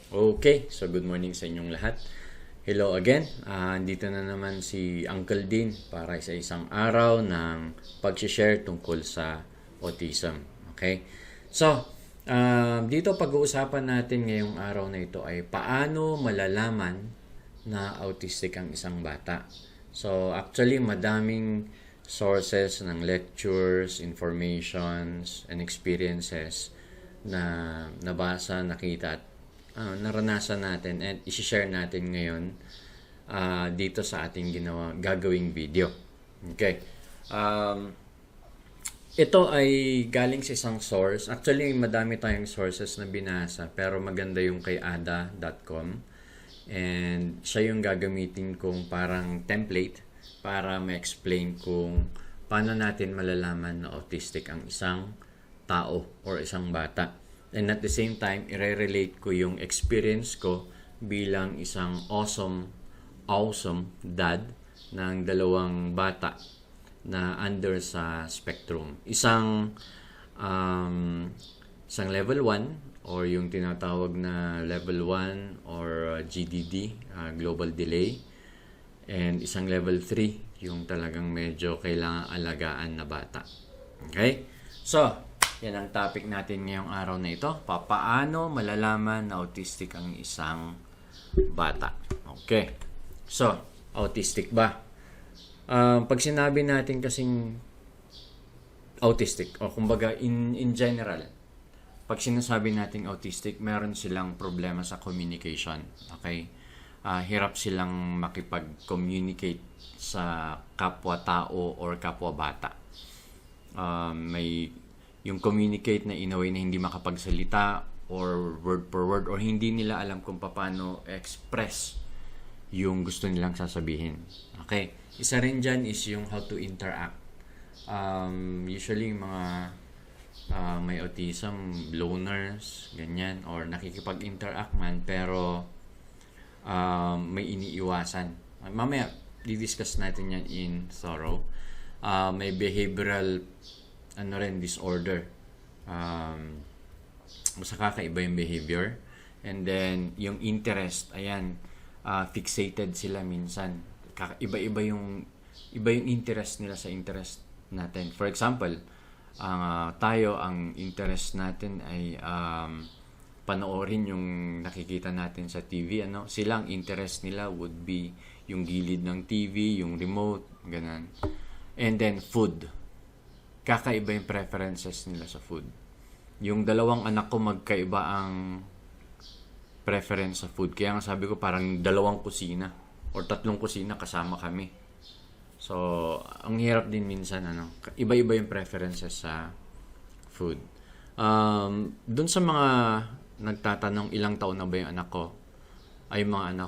Okay, so good morning sa inyong lahat. Hello again. Andito na naman si Uncle Dean para sa isang araw ng pag-share tungkol sa autism. Okay? So, dito pag-uusapan natin ngayong araw na ito ay paano malalaman na autistic ang isang bata. So, actually, madaming sources ng lectures, informations, and experiences na nabasa, nakita at naranasan natin and i-share natin ngayon dito sa ating gagawing video. Okay. Ito ay galing sa isang source. Actually, madami tayong sources na binasa pero maganda yung kay ada.com and siya yung gagamitin kong parang template para ma-explain kung paano natin malalaman na autistic ang isang tao or isang bata. And at the same time, i-relate ko yung experience ko bilang isang awesome dad ng dalawang bata na under sa spectrum. Isang level 1 or yung tinatawag na level 1 or GDD, global delay. And isang level 3, yung talagang medyo kailangan alagaan na bata. Okay? So, yan ang topic natin ngayong araw na ito. Paano malalaman na autistic ang isang bata? Okay. So, autistic ba? Pag sinabi natin kasing autistic, o kumbaga in general, pag sinasabi natin autistic, meron silang problema sa communication. Okay? Hirap silang makipag-communicate sa kapwa-tao or kapwa-bata. May yung communicate na in a way na hindi makapagsalita or word per word or hindi nila alam kung paano express yung gusto nilang sasabihin. Okay? Isa rin dyan is yung how to interact. Usually mga may autism, loners, ganyan, or nakikipag-interact man pero may iniiwasan. Mamaya, di-discuss natin yan in thorough. May behavioral disorder. Basta kakaiba yung behavior. And then, yung interest, ayan, fixated sila minsan. Iba yung interest nila sa interest natin. For example, tayo, ang interest natin ay panoorin yung nakikita natin sa TV. Silang interest nila would be yung gilid ng TV, yung remote, ganun. And then, food. Kakaiba yung preferences nila sa food. Yung dalawang anak ko magkaiba ang preference sa food. Kaya nga sabi ko parang dalawang kusina or tatlong kusina kasama kami. So, ang hirap din minsan, iba-iba yung preferences sa food. Dun sa mga nagtatanong ilang taon na ba yung anak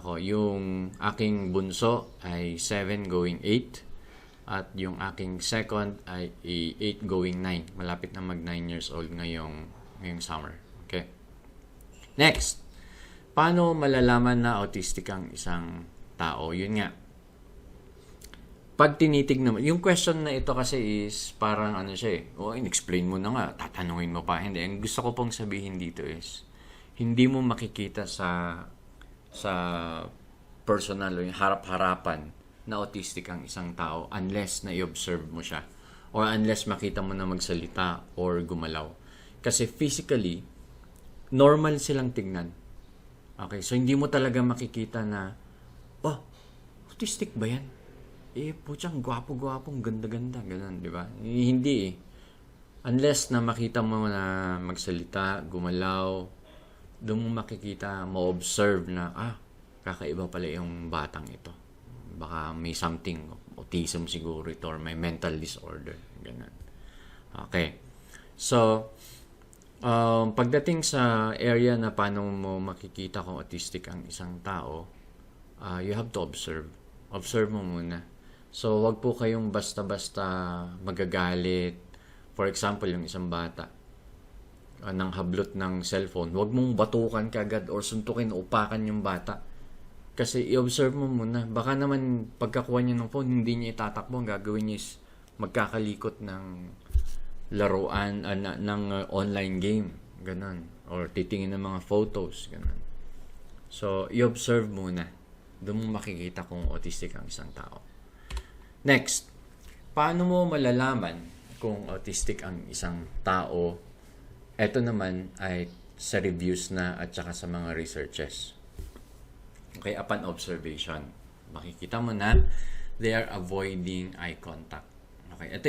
ko, yung aking bunso ay 7 going 8. At yung aking second ay 8 going 9. Malapit na mag 9 years old ngayong summer. Okay. Next. Paano malalaman na autistic ang isang tao? Yun nga. Pag tinitignan, yung question na ito kasi is parang in-explain mo na nga, tatanungin mo pa. Hindi. Ang gusto ko pong sabihin dito is, hindi mo makikita sa personal o yung harap-harapan na autistic ang isang tao unless na i-observe mo siya or unless makita mo na magsalita or gumalaw. Kasi physically, normal silang tignan. Okay, so hindi mo talaga makikita na, autistic ba yan? Putyang gwapo-gwapong, ganda-ganda, ganun, di ba? Hindi Unless na makita mo na magsalita, gumalaw, doon mo makikita, ma-observe na, kakaiba pala yung batang ito. Baka may something, autism siguro ito or may mental disorder. Ganun. Okay. So, pagdating sa area na paano mo makikita kung autistic ang isang tao, you have to observe. Observe mo muna. So, wag po kayong basta-basta magagalit. For example, yung isang bata ng hablot ng cellphone, wag mong batukan kagad or suntukin o upakan yung bata. Kasi i-observe mo muna. Baka naman pagkakuha niya ng phone, hindi niya itatakbo. Ang gagawin niya is magkakalikot ng laruan, ng online game. Ganun. Or titingin ng mga photos. Ganun. So, i-observe muna. Doon mo makikita kung autistic ang isang tao. Next, paano mo malalaman kung autistic ang isang tao? Ito naman ay sa reviews na at saka sa mga researches. Okay, upon observation, makikita mo na they are avoiding eye contact. Okay, ito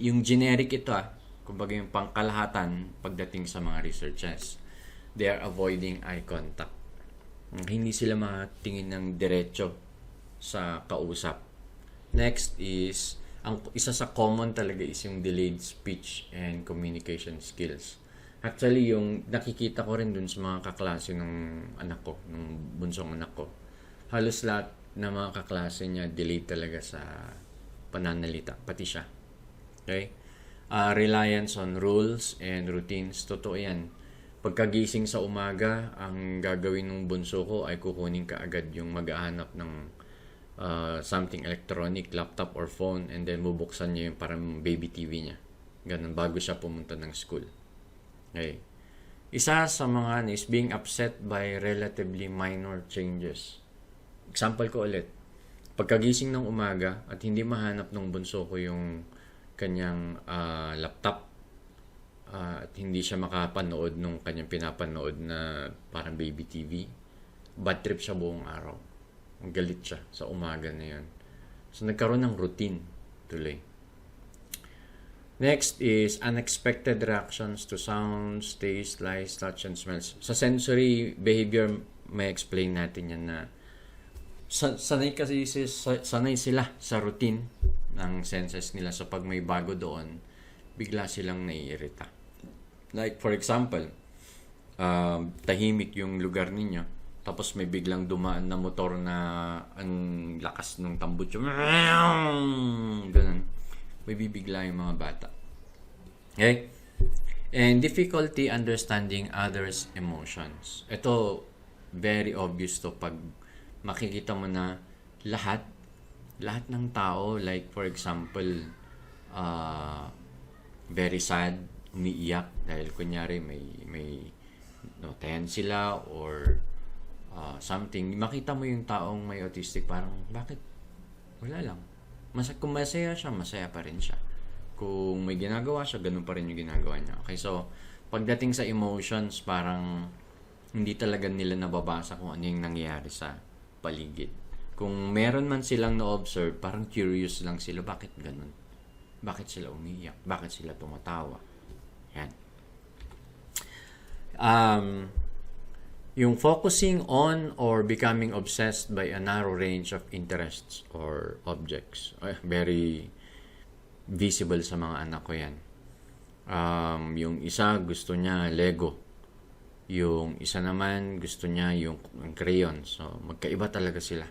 yung generic ito kumbaga yung pangkalahatan pagdating sa mga researches. They are avoiding eye contact. Hindi sila makatingin ng diretso sa kausap. Next is, ang isa sa common talaga is yung delayed speech and communication skills. Actually, yung nakikita ko rin dun sa mga kaklase ng anak ko, ng bunsong anak ko. Halos lahat na mga kaklase niya delayed talaga sa pananalita, pati siya. Okay? Reliance on rules and routines, totoo yan. Pagkagising sa umaga, ang gagawin ng bunso ko ay kukunin ka agad yung mag-aanap ng something electronic, laptop or phone, and then bubuksan niya yung parang baby TV niya. Ganun, bago siya pumunta ng school. Okay. Isa sa mga is being upset by relatively minor changes. Example ko ulit. Pagkagising ng umaga at hindi mahanap ng bunso ko yung kanyang laptop, at hindi siya makapanood nung kanyang pinapanood na parang baby TV, bad trip siya buong araw. Ang galit siya sa umaga na yun. So, nagkaroon ng routine tuloy. Next is unexpected reactions to sounds, taste, lights, touch, and smells. Sa sensory behavior, may explain natin yan na sanay sila sa routine ng senses nila. So, pag may bago doon, bigla silang naiirita. Like, for example, tahimik yung lugar ninyo, tapos may biglang dumaan na motor na ang lakas ng tambutso. Ganun. May bibigla yung mga bata. Okay? And difficulty understanding others' emotions. Ito, very obvious to pag makikita mo na lahat ng tao, like for example, very sad, umiiyak dahil kunyari may notayan sila or something. Makita mo yung taong may autistic, parang bakit? Wala lang. Kung masaya siya, masaya pa rin siya. Kung may ginagawa siya, ganun pa rin yung ginagawa niya. Okay, so pagdating sa emotions, parang hindi talaga nila nababasa kung ano yung nangyayari sa paligid. Kung meron man silang na-observe, parang curious lang sila, bakit ganun? Bakit sila umiiyak? Bakit sila tumatawa? Yan. Yung focusing on or becoming obsessed by a narrow range of interests or objects. Very visible sa mga anak ko yan. Yung isa gusto niya Lego. Yung isa naman gusto niya yung crayon. So, magkaiba talaga sila.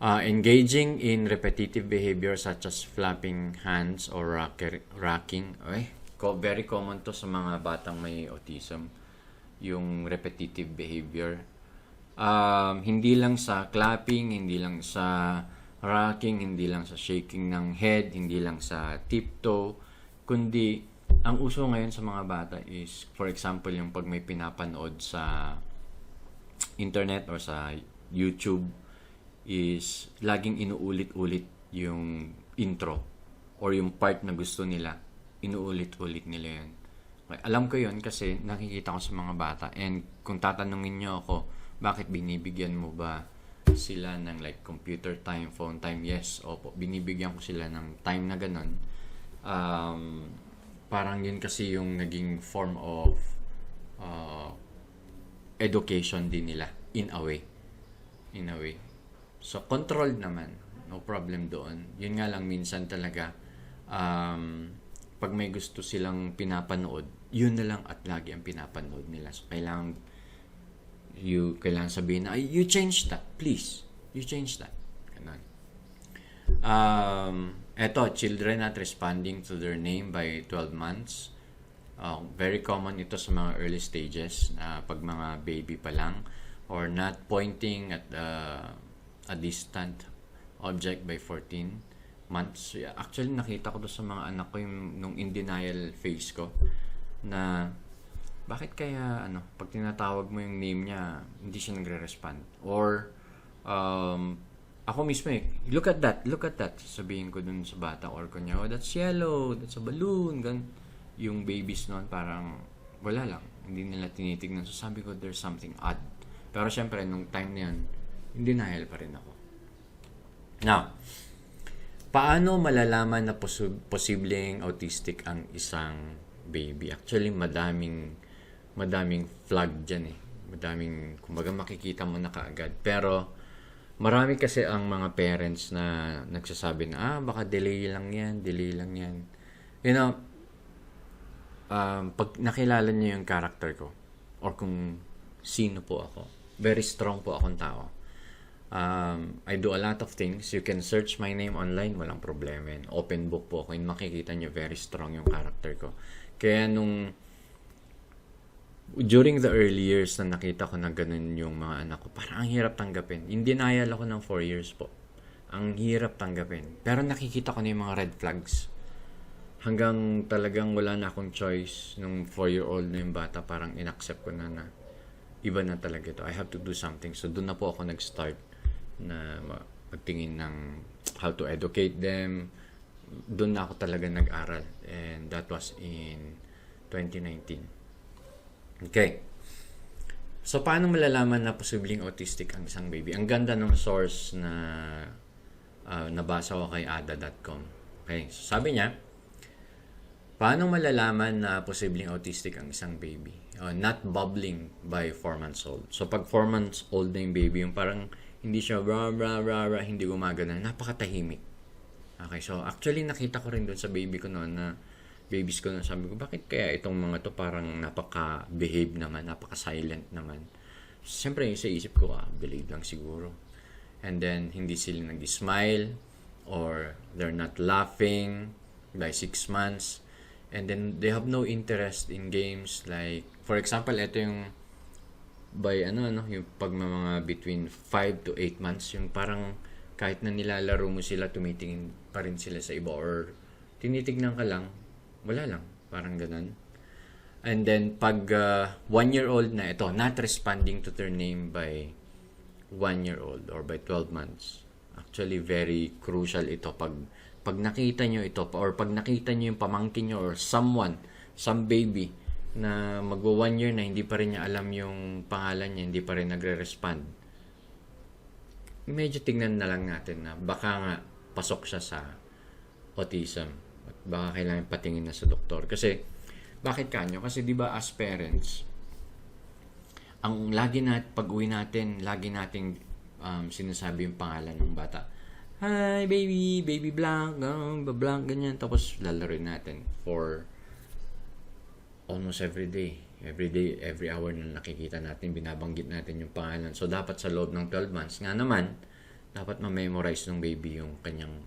Engaging in repetitive behavior such as flapping hands or rocking. Very common to sa mga batang may autism. Yung repetitive behavior. Hindi lang sa clapping, hindi lang sa rocking, hindi lang sa shaking ng head, hindi lang sa tiptoe, kundi ang uso ngayon sa mga bata is, for example, yung pag may pinapanood sa internet or sa YouTube, is laging inuulit-ulit yung intro or yung part na gusto nila, inuulit-ulit nila yun. Okay, alam ko yun kasi nakikita ko sa mga bata, and kung tatanungin nyo ako, bakit binibigyan mo ba sila ng like computer time, phone time? Yes, opo, binibigyan ko sila ng time na ganun. Parang yun kasi yung naging form of education din nila in a way. So controlled naman, no problem doon. Yun nga lang minsan talaga pag may gusto silang pinapanood, yun na lang at lagi ang pinapanood nila. So kailangan sabihin na, you change that, please. You change that. Ganun. Eto, children not responding to their name by 12 months. Very common ito sa mga early stages, pag mga baby pa lang, or not pointing at a distant object by 14 months. Actually, nakita ko to sa mga anak ko yung nung in denial phase ko, na bakit kaya pag tinatawag mo yung name niya, hindi siya nagre-respond? Or ako mismo look at that. Sabihin ko dun sa bata or kunya, oh, that's yellow, that's a balloon, gan. Yung babies noon parang wala lang, hindi nila tinitignan. So sabi ko, there's something odd. Pero syempre, nung time na yun, in denial pa rin ako. Now, paano malalaman na posibleng autistic ang isang baby? Actually, madaming flag dyan eh. Madaming, kumbaga makikita mo na kaagad. Pero, marami kasi ang mga parents na nagsasabi na, baka delay lang yan. You know, pag nakilala niyo yung character ko, or kung sino po ako, very strong po akong tao. I do a lot of things. You can search my name online, walang problema. Open book po ako, and makikita niyo very strong yung character ko. Kaya during the early years na nakita ko na ganun yung mga anak ko, parang ang hirap tanggapin. In denial ako ng 4 years po. Ang hirap tanggapin. Pero nakikita ko na yung mga red flags. Hanggang talagang wala na akong choice. Nung 4-year-old na yung bata, parang inaccept ko na iba na talaga ito. I have to do something. So doon na po ako nag-start na magtingin ng how to educate them. Doon na ako talaga nag-aral. And that was in 2019. Okay. So, paano malalaman na posibleng autistic ang isang baby? Ang ganda ng source na nabasa ko kay ada.com. Okay. So, sabi niya, paano malalaman na posibleng autistic ang isang baby? Not bubbling by 4 months old. So, pag 4 months old na yung baby, yung parang hindi siya hindi gumagana, napakatahimik. Okay. So, actually, nakita ko rin doon sa babies ko na sabi ko, bakit kaya itong mga to parang napaka-behave naman, napaka-silent naman. Siyempre, sa isip ko, believe lang siguro. And then, hindi sila nag-smile or they're not laughing by 6 months. And then, they have no interest in games. Like, for example, ito yung by yung pag mga between 5 to 8 months, yung parang kahit na nilalaro mo sila, tumitingin pa rin sila sa iba or tinitignan ka lang, wala lang. Parang ganun. And then, pag 1-year-old na ito, not responding to their name by 1-year-old or by 12 months. Actually, very crucial ito. Pag nakita nyo ito, or pag nakita nyo yung pamangkin nyo or some baby, na magwa 1 year na hindi pa rin niya alam yung pangalan niya, hindi pa rin nagre-respond. Medyo tingnan na lang natin na baka nga pasok siya sa autism. Baka kailangan patingin na sa doktor. Kasi, bakit kanyo? Kasi di ba as parents, ang pag-uwi natin, lagi nating sinasabi yung pangalan ng bata. Hi, baby blank, blank, ganyan. Tapos, lalaroin natin for almost every day. Every hour na nakikita natin, binabanggit natin yung pangalan. So, dapat sa loob ng 12 months, nga naman, dapat ma-memorize ng baby yung kanyang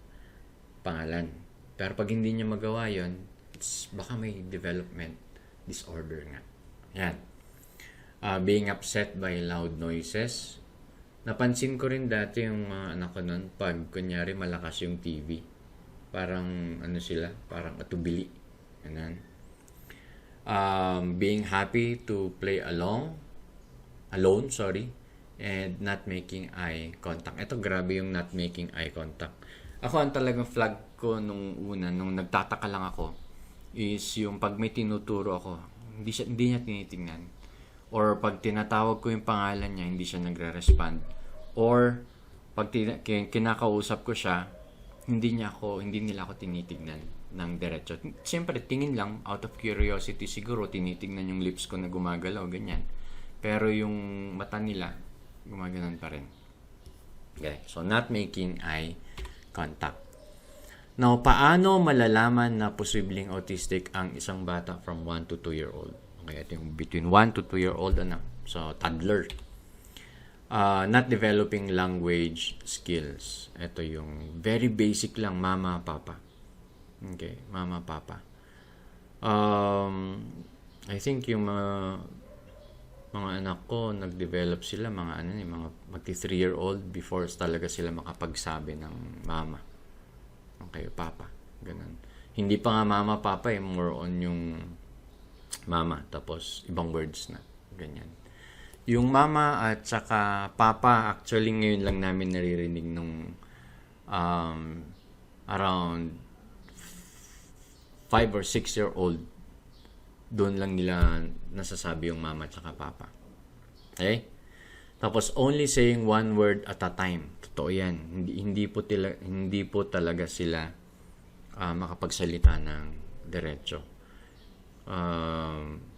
pangalan. Pero pag hindi niya magawa yun, baka may development disorder nga. Yan. Being upset by loud noises. Napansin ko rin dati yung mga anak ko nun, pag kunyari malakas yung TV. Parang parang atubili. Ganun. Being happy to play alone, and not making eye contact. Ito, grabe yung not making eye contact. Ako, ang talagang flag ko nung nagtataka lang ako, is yung pag may tinuturo ako, hindi niya tinitingnan. Or pag tinatawag ko yung pangalan niya, hindi siya nagre-respond. Or pag kinakausap ko siya, hindi nila ako tinitignan ng diretso. Siyempre, tingin lang, out of curiosity siguro, tinitignan yung lips ko na gumagalaw, ganyan. Pero yung mata nila, gumaganon pa rin. Okay, so not making eye contact. Now, paano malalaman na posibleng autistic ang isang bata from 1 to 2-year-old? Okay, ito yung between 1 to 2-year-old, so toddler. Not developing language skills. Ito yung very basic lang, mama, papa. Okay, mama, papa. I think yung mga anak ko, nag-develop sila, mga magti 3-year-old before talaga sila makapagsabi ng mama. Okay, papa. Ganun. Hindi pa nga mama, papa, more on yung Mama, tapos ibang words na. Ganyan. Yung mama at saka papa, actually ngayon lang namin naririnig nung um, around 5 or 6 year old. Doon lang nila nasasabi yung mama at saka papa. Okay? Tapos only saying one word at a time. Totoo yan. Hindi po talaga sila makapagsalita ng diretso.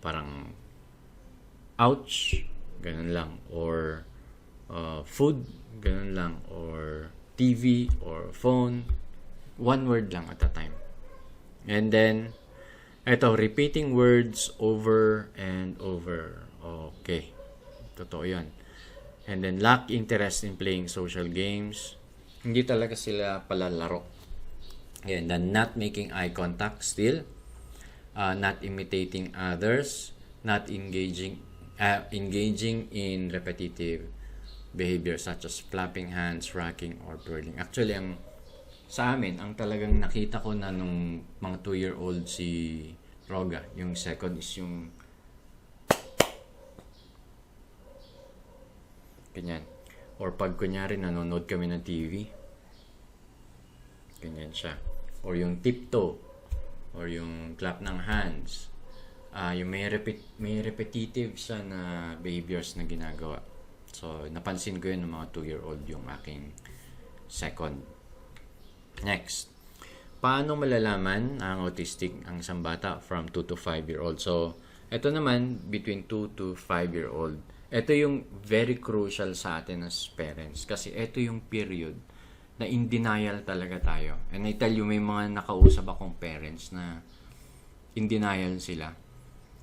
Parang ouch, ganun lang, or food, ganun lang, or TV or phone, one word lang at a time. And then repeating words over and over. Okay, totoo yan. And then lack interest in playing social games, hindi talaga sila palalaro. And then not making eye contact still, not imitating others, not engaging in repetitive behavior such as flapping hands, rocking, or twirling. Actually, sa amin, ang talagang nakita ko na nung mga 2-year-old si Roga, yung second is yung ganyan. Or pag kunyari nanonood kami ng TV, ganyan siya. Or yung tiptoe, or yung clap ng hands. Yung may repetitive siya na behaviors na ginagawa. So, napansin ko yun ng mga 2-year-old yung aking second. Next. Paano malalaman ang autistic ang isang bata from 2 to 5-year-old? So, ito naman, between 2 to 5-year-old. Ito yung very crucial sa atin as parents. Kasi ito yung period na in denial talaga tayo. And I tell you, may mga nakausap akong parents na in denial sila.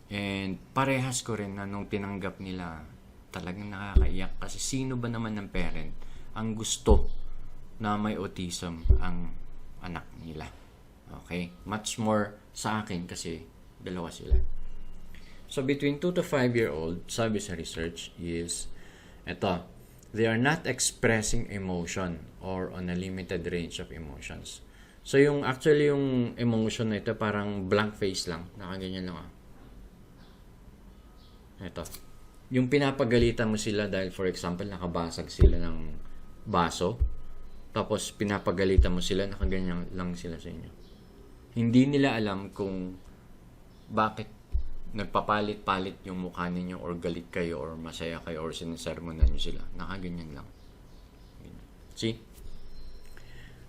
And parehas ko rin na nung tinanggap nila, talagang nakakaiyak. Kasi sino ba naman ng parent ang gusto na may autism ang anak nila? Okay? Much more sa akin kasi dalawa sila. So between 2 to 5-year-old, sabi sa research is, they are not expressing emotion or on a limited range of emotions. So yung emotion na ito parang blank face lang, nakaganyan lang. Ito. Yung pinapagalitan mo sila dahil for example nakabasag sila ng baso, tapos pinapagalitan mo sila, nakaganyan lang sila sa inyo. Hindi nila alam kung bakit nagpapalit-palit yung mukha ninyo or galit kayo or masaya kayo or sinasermonan nyo sila. Nakaganyan lang. See?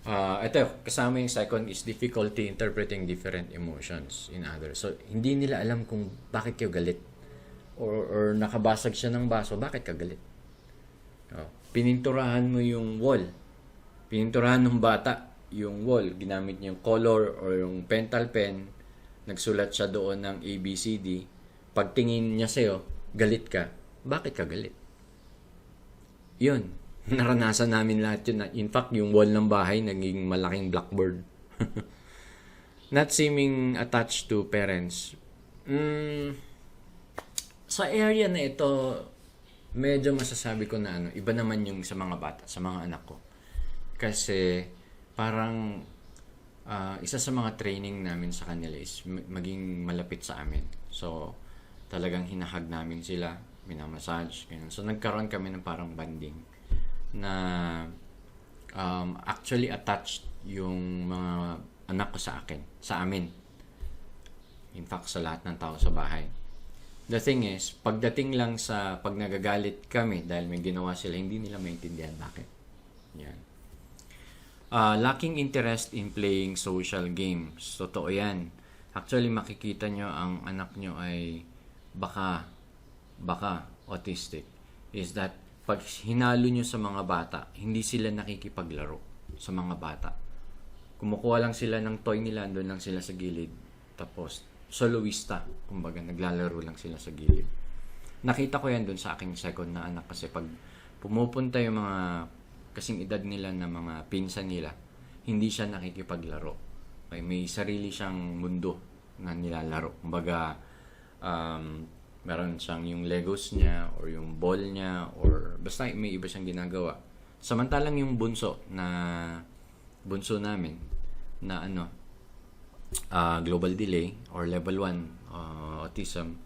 Ito, kasama yung second is difficulty interpreting different emotions in others. So, hindi nila alam kung bakit kayo galit. Or nakabasag siya ng baso, bakit ka galit? Pininturahan mo yung wall. Pininturahan ng bata yung wall. Ginamit niya yung color or yung pentel pen. Nagsulat siya doon ng ABCD. Pagtingin niya sa'yo, galit ka. Bakit ka galit? Yun. Naranasan namin lahat yun. In fact, yung wall ng bahay, naging malaking blackboard. Not seeming attached to parents. Sa area na ito, medyo masasabi ko na iba naman yung sa mga bata, sa mga anak ko. Kasi parang isa sa mga training namin sa kanila is maging malapit sa amin. So, talagang hinahag namin sila, minamassage, ganyan. So, nagkaroon kami ng parang banding na actually attached yung mga anak ko sa amin. In fact, sa lahat ng tao sa bahay. The thing is, pagdating lang sa pag nagagalit kami dahil may ginawa sila, hindi nila maintindihan bakit. Yan. Lacking interest in playing social games. Totoo yan. Actually, makikita nyo ang anak nyo ay baka autistic. Is that pag hinalo nyo sa mga bata, hindi sila nakikipaglaro sa mga bata. Kumukuha lang sila ng toy nila, doon lang sila sa gilid. Tapos, soloista. Kumbaga, naglalaro lang sila sa gilid. Nakita ko yan doon sa aking second na anak kasi pag pumupunta yung mga kasing edad nila na mga pinsan nila, hindi siya nakikipaglaro. Okay, may sarili siyang mundo na nilalaro. Kumbaga, meron siyang yung Legos niya or yung ball niya or basta may iba siyang ginagawa. Samantalang yung bunso namin na global delay or level 1 autism,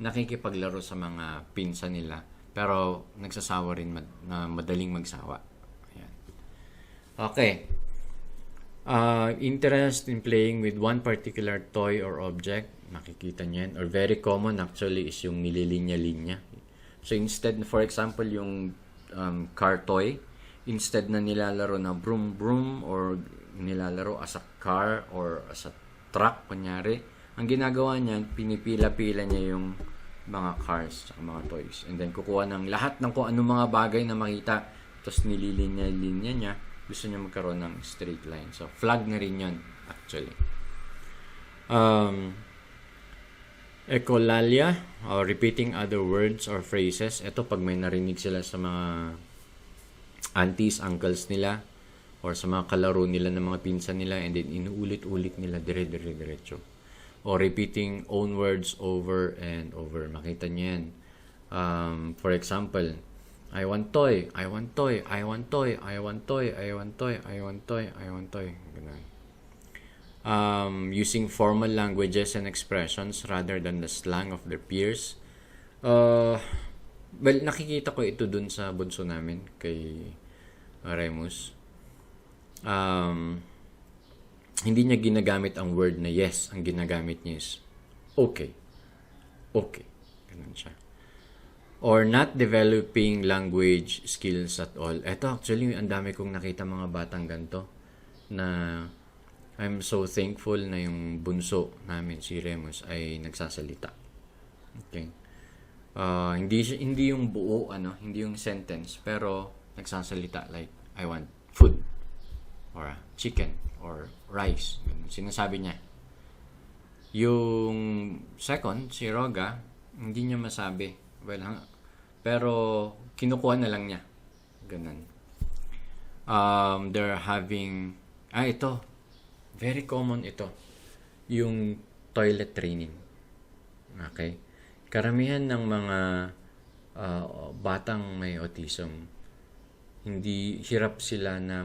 nakikipaglaro sa mga pinsan nila, pero nagsasawa rin na madaling magsawa. Ayan. Okay. Interest in playing with one particular toy or object, makikita niyo yan. Or very common actually is yung nililinya-linya. So instead, for example, yung car toy, instead na nilalaro na broom broom or nilalaro as a car or as a truck, kunyari, ang ginagawa niya, pinipila-pila niya yung mga cars at mga toys. And then kukuha ng lahat ng kung anong mga bagay na makita, tapos nililinya-linya niya. Gusto niya magkaroon ng straight line. So, flag na rin yun, actually. Echolalia, or repeating other words or phrases. Ito, pag may narinig sila sa mga aunties, uncles nila, or sa mga kalaro nila ng mga pinsan nila, and then inuulit-ulit nila dire-diretso. Or repeating own words over and over. Makita niyo yan. For example, I want toy, I want toy, I want toy, I want toy, I want toy, I want toy, I want toy. Ganun. Using formal languages and expressions rather than the slang of their peers. Well, nakikita ko ito dun sa bunso namin, kay Remus. Hindi niya ginagamit ang word na yes. Ang ginagamit niya is okay. Okay. Ganun siya. Or not developing language skills at all. Ito actually, ang dami kong nakita mga batang ganito na I'm so thankful na yung bunso namin, si Remus, ay nagsasalita. Okay. Hindi yung buo, hindi yung sentence, pero nagsasalita like, I want food, or chicken, or rice. Sinasabi niya. Yung second, si Roga, hindi niya masabi. Well, pero kinukuha na lang niya. Ganun. They're having, ito, very common ito. Yung toilet training. Okay? Karamihan ng mga batang may autism, hindi hirap sila na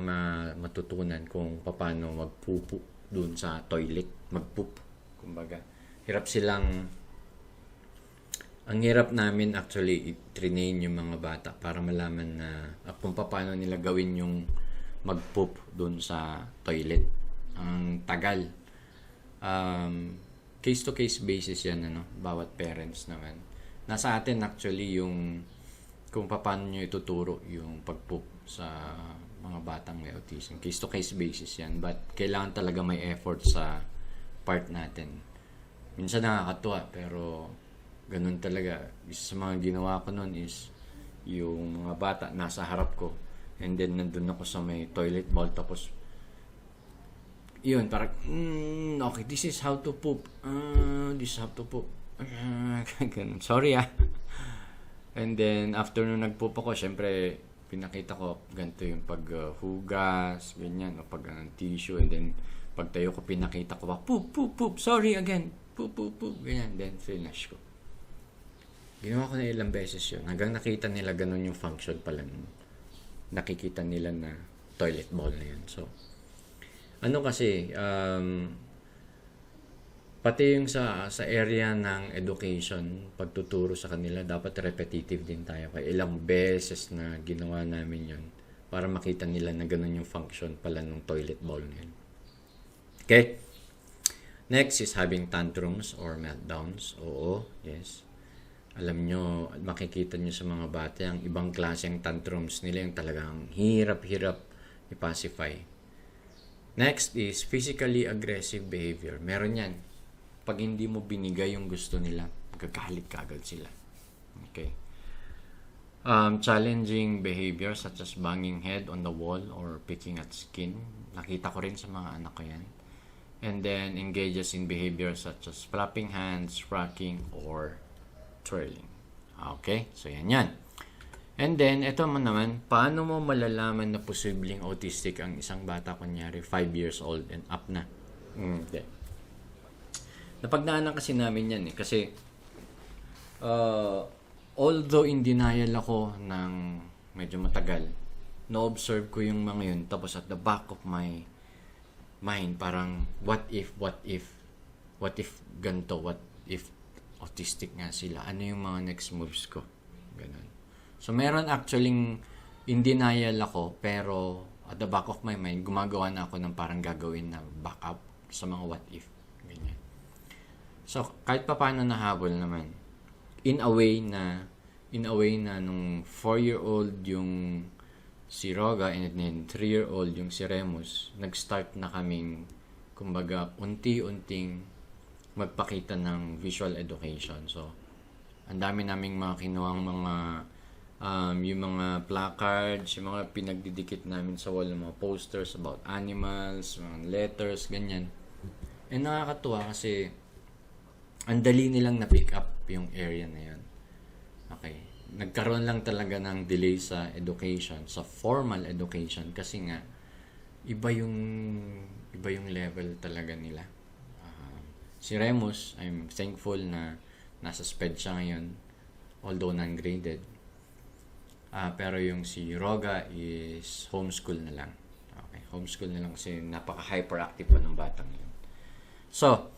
matutunan kung paano magpupo dun sa toilet, magpoop, kumbaga. Ang hirap namin actually i-train yung mga bata para malaman na kung paano nila gawin yung magpoop dun sa toilet. Ang tagal. Case to case basis yan, bawat parents naman. Nasa atin actually yung kung paano nyo ituturo yung pagpoop sa mga batang may autism. Case to case basis yan, but kailangan talaga may effort sa part natin. Minsan nakakatuwa, pero ganun talaga. Isa sa mga ginawa ko nun is yung mga bata nasa harap ko, and then nandun ako sa may toilet bowl, tapos yun, parang okay, this is how to poop, this is how to poop, ganun, sorry and then after nung nagpoop ako, syempre pinakita ko ganito yung paghugas, ganyan, o pag tissue, and then pagtayo ko pinakita ko pa, poop, poop, poop, sorry again, poop, poop, poop, ganyan, then finish ko. Ginawa ko na ilang beses yun. Hanggang nakita nila ganun yung function pala. Nakikita nila na toilet bowl na yun. So, kasi, pati yung sa area ng education, pagtuturo sa kanila, dapat repetitive din tayo. Kaya ilang beses na ginawa namin yun para makita nila na ganun yung function pala ng toilet bowl na yun. Okay? Next is having tantrums or meltdowns. Oo, yes. Alam nyo, makikita nyo sa mga bata, ang ibang klaseng tantrums nila, yung talagang hirap-hirap i-pacify. Next is physically aggressive behavior. Meron yan. Pag hindi mo binigay yung gusto nila, magagalit kagad sila. Okay. Challenging behavior such as banging head on the wall or picking at skin. Nakita ko rin sa mga anak ko yan. And then engages in behavior such as flapping hands, rocking, or twirling. Okay? So, yan. And then, ito naman, paano mo malalaman na posibleng autistic ang isang bata, kunyari 5 years old and up na? Okay. Napagdaanan kasi namin yan kasi although in denial ako ng medyo matagal, na-observe ko yung mga yun, tapos at the back of my mind, parang what if ganito, what if autistic nga sila. Ano yung mga next moves ko? Ganun. So, meron actually in denial ako, pero at the back of my mind, gumagawa na ako ng parang gagawin na backup sa mga what if. Ganyan. So, kahit pa paano nahabol naman, in a way na nung 4-year-old yung si Roga and then 3-year-old yung si Remus, nag-start na kaming, kumbaga, unti-unting magpakita ng visual education. So, ang dami naming mga kinuhang mga yung mga placards, yung mga pinagdidikit namin sa wall, mga posters about animals, mga letters, ganyan. And nakakatuwa kasi ang dali nilang na-pick up yung area na yan. Okay. Nagkaroon lang talaga ng delay sa education, sa formal education, kasi nga iba yung level talaga nila. Si Remus, I'm thankful na nasa SPED siya ngayon, although non-graded. Pero yung si Roga is homeschool na lang. Okay, homeschool na lang kasi napaka-hyperactive pa ng batang yun. So,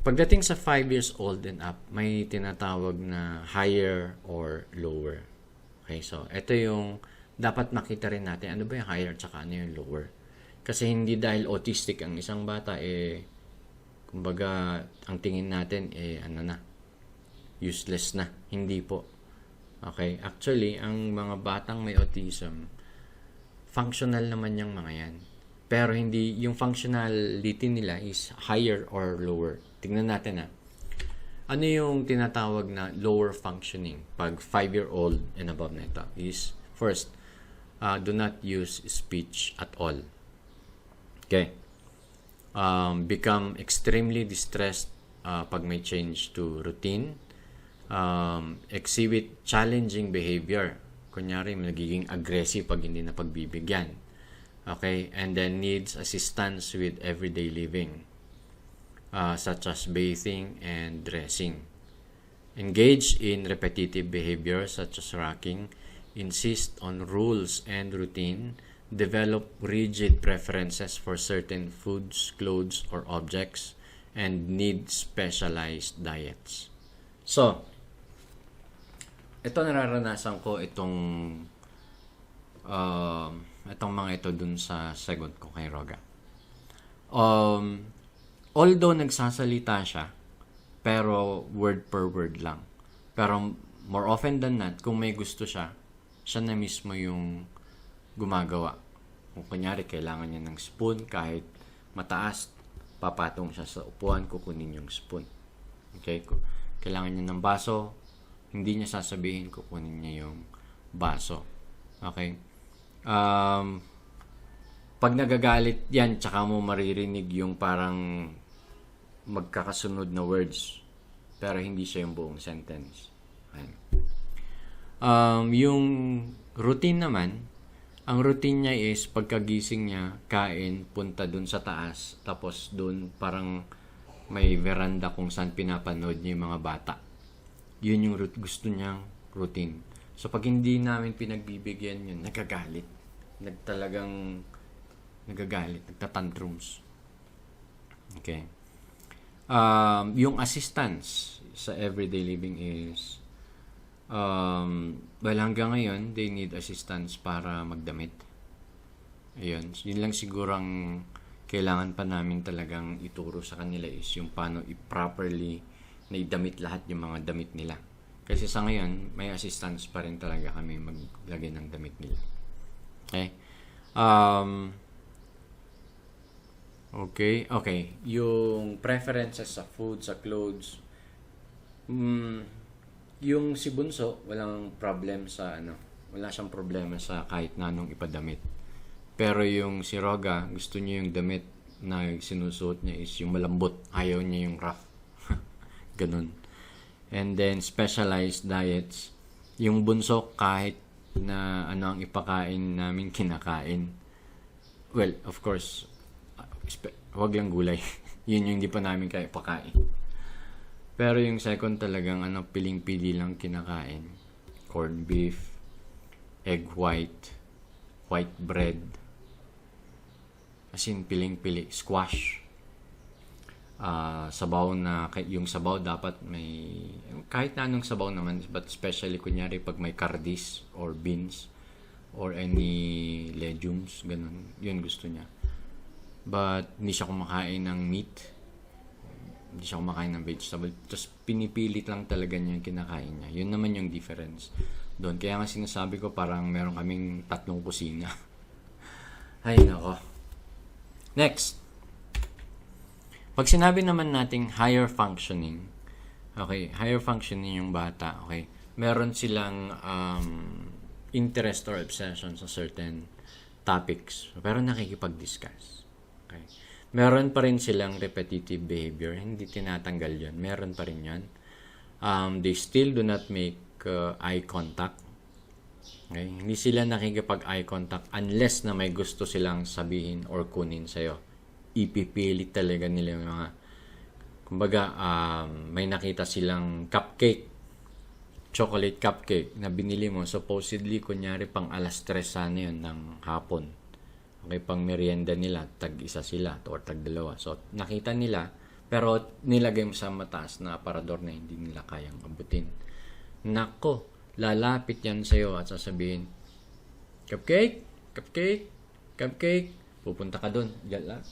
pagdating sa 5 years old and up, may tinatawag na higher or lower. Okay, so ito yung dapat makita rin natin. Ano ba yung higher at saka ano yung lower? Kasi hindi dahil autistic ang isang bata, kumbaga, ang tingin natin, useless na. Hindi po. Okay, actually, ang mga batang may autism, functional naman yung mga yan. Pero hindi, yung functionality nila is higher or lower. Tingnan natin ano yung tinatawag na lower functioning pag 5-year-old and above na ito is, first, do not use speech at all. Okay. Become extremely distressed pag may change to routine. Exhibit challenging behavior. Kunyari, nagiging aggressive pag hindi na pagbibigyan. Okay? And then needs assistance with everyday living, such as bathing and dressing. Engage in repetitive behavior such as rocking. Insist on rules and routine. Develop rigid preferences for certain foods, clothes, or objects. And need specialized diets. So, ito nararanasan ko itong mga ito dun sa sagot ko kay Roga. Although nagsasalita siya, pero word per word lang. Pero more often than not, kung may gusto siya na mismo yung gumagawa. Kung kunyari, kailangan niya ng spoon, kahit mataas, papatong siya sa upuan, kukunin yung spoon. Okay? Kailangan niya ng baso, hindi niya sasabihin, kukunin niya yung baso. Okay? Pag nagagalit yan, tsaka mo maririnig yung parang magkakasunod na words, pero hindi siya yung buong sentence. Okay. Yung routine naman, ang routine niya is pagkagising niya, kain, punta dun sa taas, tapos dun parang may veranda kung saan pinapanood niya yung mga bata. Yun yung gusto niyang routine. So, pag hindi namin pinagbibigyan yun, nagagalit. Nagtatantrums. Okay. Yung assistance sa everyday living is, hanggang ngayon, they need assistance para magdamit. Ayun. Yun lang sigurang kailangan pa namin talagang ituro sa kanila is yung paano i-properly na idamit lahat yung mga damit nila. Kasi sa ngayon, may assistance pa rin talaga kami maglagay ng damit nila. Okay? Okay. Yung preferences sa food, sa clothes, yung si Bunso, wala siyang problema sa kahit na anong ipadamit. Pero yung si Roga, gusto niya yung damit na sinusuot niya is yung malambot. Ayaw niya yung rough. Ganun. And then, specialized diets. Yung Bunso, kahit na ano ang ipakain namin, kinakain. Well, of course, wag lang gulay. Yun yung hindi pa namin kaya ipakain. Pero yung second talagang piling-pili lang kinakain. Corned beef, egg white bread, as in piling-pili, squash. sabaw na, yung sabaw dapat may, kahit na anong sabaw naman, but especially kunyari pag may kardis or beans or any legumes, ganun, yun gusto niya. But hindi siya kumakain ng meat, hindi siya kumakain ng vegetable, tapos pinipilit lang talaga niya yung kinakain niya. Yun naman yung difference doon. Kaya nga sinasabi ko parang meron kaming 3 kusina. Ay nako. Next, pag sinabi naman nating higher functioning, okay, higher functioning yung bata, okay, meron silang interest or obsession sa certain topics, pero nakikipag-discuss. Okay. Meron pa rin silang repetitive behavior, hindi tinatanggal yun, meron pa rin yun. They still do not make eye contact. Okay? Hindi sila nakikipag-eye contact unless na may gusto silang sabihin or kunin sa'yo. Ipipilit talaga nila yung mga, kumbaga, may nakita silang cupcake, chocolate cupcake na binili mo, supposedly, kunyari, pang 3:00 sana yun ng hapon. Okay, pang merienda nila, tag-1 sila or tag-2. So, nakita nila, pero nilagay mo sa mataas na aparador na hindi nila kayang abutin. Nako, lalapit yan sa'yo at sasabihin, cupcake, cupcake, cupcake, pupunta ka doon.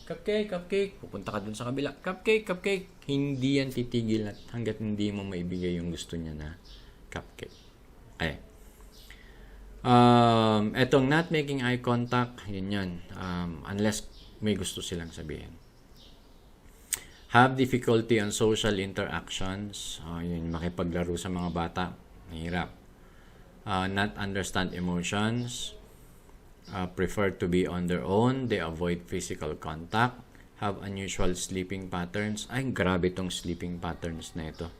Cupcake, cupcake, pupunta ka doon sa kabila. Cupcake, cupcake. Hindi yan titigil hanggat hindi mo maibigay yung gusto niya na cupcake. Ay. Etong not making eye contact, yun. Unless may gusto silang sabihin. Have difficulty on social interactions. Yun, makipaglaro sa mga bata. Mahirap. Not understand emotions. Prefer to be on their own. They avoid physical contact. Have unusual sleeping patterns. Ay, grabe tong sleeping patterns na ito.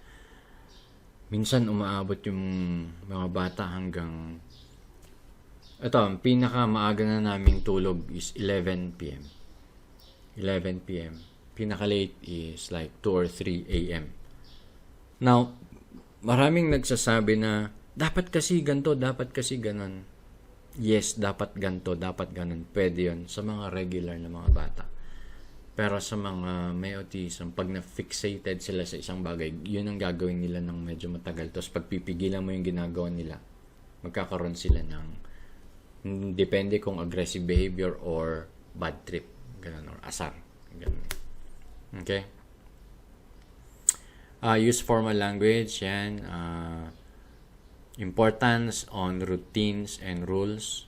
Minsan umaabot yung mga bata hanggang, ito, ang pinaka-maaga na naming tulog is 11 p.m. 11 p.m. Pinaka-late is like 2 or 3 a.m. Now, maraming nagsasabi na, dapat kasi ganito, dapat kasi ganon. Yes, dapat ganito, dapat ganon. Pwede yun sa mga regular na mga bata. Pero sa mga may autism, pag na-fixated sila sa isang bagay, yun ang gagawin nila ng medyo matagal. Tapos pag pipigilan mo yung ginagawa nila, magkakaroon sila ng, depende kung aggressive behavior or bad trip, ganun, or asar, ganun. Okay? Use formal language, yan. Importance on routines and rules.